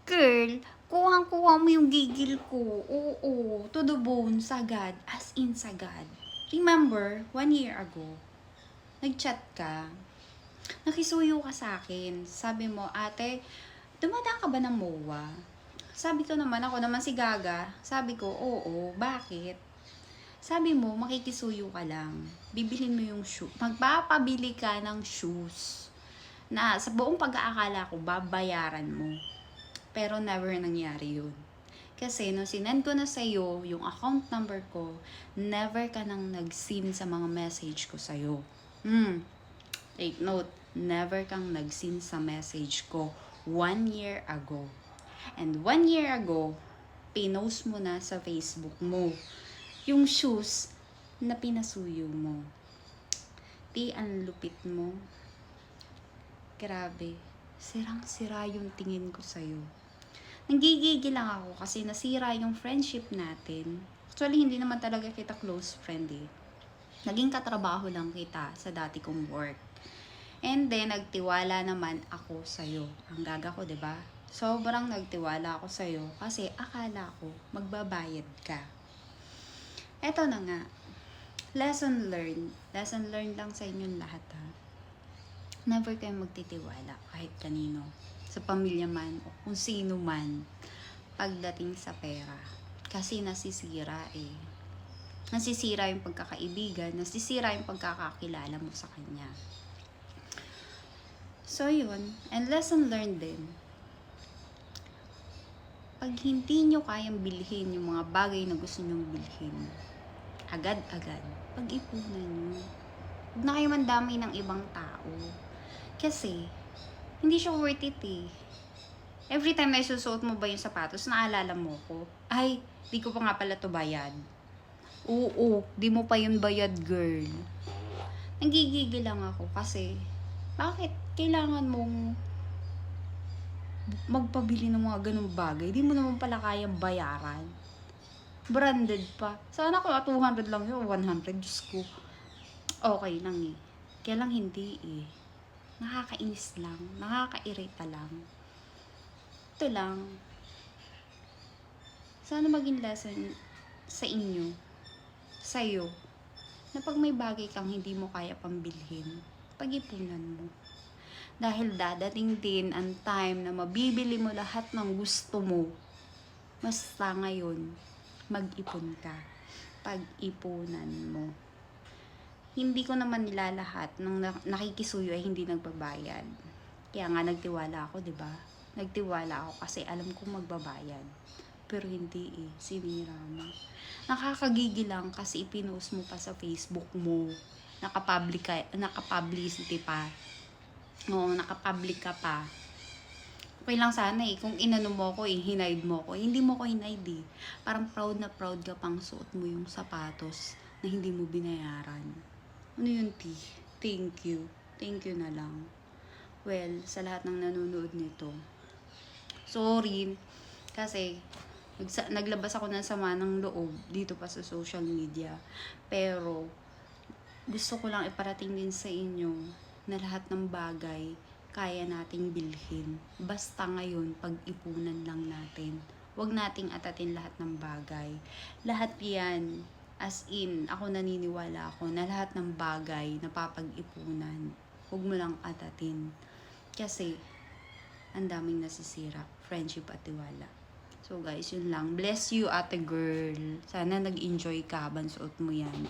Girl, kuhang-kuha mo yung gigil ko. Oo, to the bone, sagad. As in sagad. Remember, 1 year ago, nag-chat ka. Nakisuyo ka sa akin. Sabi mo, ate, dumadaan ka ba ng MOA? Sabi ko naman, ako naman si Gaga. Sabi ko, oo, bakit? Sabi mo, makikisuyo ka lang. Bibilhin mo yung shoe. Magpapabili ka ng shoes na sa buong pag-aakala ko, babayaran mo. Pero never nangyari yun. Kasi nung sinend ko na sa'yo yung account number ko, never ka nang nag-seen sa mga message ko sa'yo. Take note, never kang nag-seen sa message ko 1 year ago. And 1 year ago, pinost mo na sa Facebook mo yung shoes na pinasuyo mo. Ang lupit mo. Grabe. Sirang-sira yung tingin ko sa'yo. Nanggigigil lang ako kasi nasira yung friendship natin. Actually, hindi naman talaga kita close friend eh. Naging katrabaho lang kita sa dati kong work. And then, nagtiwala naman ako sa'yo. Ang gaga ko, diba? Sobrang nagtiwala ako sa'yo kasi akala ko magbabayad ka. Eto na nga. Lesson learned. Lesson learned lang sa inyong lahat ha. Never kayo magtitiwala kahit kanino. Sa pamilya man o kung sino man pagdating sa pera. Kasi nasisira eh. Nasisira yung pagkakaibigan, nasisira yung pagkakakilala mo sa kanya. So yun, and lesson learned din. Pag hindi nyo kayang bilhin yung mga bagay na gusto nyong bilhin, agad-agad, pag-ipunan nyo. Huwag na kayo mandamay ng ibang tao. Kasi, hindi siya worth it eh. Every time na isusuot mo ba yung sapatos, naalala mo ko, ay, di ko pa nga pala to bayad. Oo, di mo pa yun bayad, girl. Nanggigigil lang ako kasi, bakit kailangan mong magpabili ng mga ganung bagay? Di mo naman pala kayang bayaran. Branded pa. Sana ko 200 lang yun, 100, Diyos ko. Okay lang eh. Kaya lang hindi eh. Nakakainis lang. Nakakairita lang. Ito lang. Sana maging lesson sa inyo, sa'yo, na pag may bagay kang hindi mo kaya pambilhin, pag-ipunan mo. Dahil dadating din ang time na mabibili mo lahat ng gusto mo. Basta ngayon, mag-ipon ka. Pag-ipunan mo. Hindi ko naman nilalahat ng nakikisuyo ay hindi nagbabayad. Kaya nga nagtiwala ako, 'di ba? Nagtiwala ako kasi alam kong magbabayad. Pero hindi eh, sinira mo. Nakakagigil lang kasi ipinost mo pa sa Facebook mo. Nakapublicity pa. Oo, nakapublic ka pa. Okay lang sana eh, kung inano mo ko eh, hinide mo ko. Hindi mo ko hinide eh. Parang proud na proud ka pang suot mo yung sapatos na hindi mo binayaran. Ano yun, T? Thank you. Thank you na lang. Well, sa lahat ng nanonood nito, sorry. Kasi, naglabas ako ng sama ng loob dito pa sa social media. Pero, gusto ko lang iparating din sa inyo na lahat ng bagay kaya nating bilhin. Basta ngayon, pag-ipunan lang natin. Huwag nating atatin lahat ng bagay. Lahat yan, as in, ako naniniwala ako na lahat ng bagay na papag-ipunan. Huwag mo lang atatin. Kasi, ang daming nasisira. Friendship at tiwala. So guys, yun lang. Bless you, ate girl. Sana nag-enjoy ka habang suot mo yan.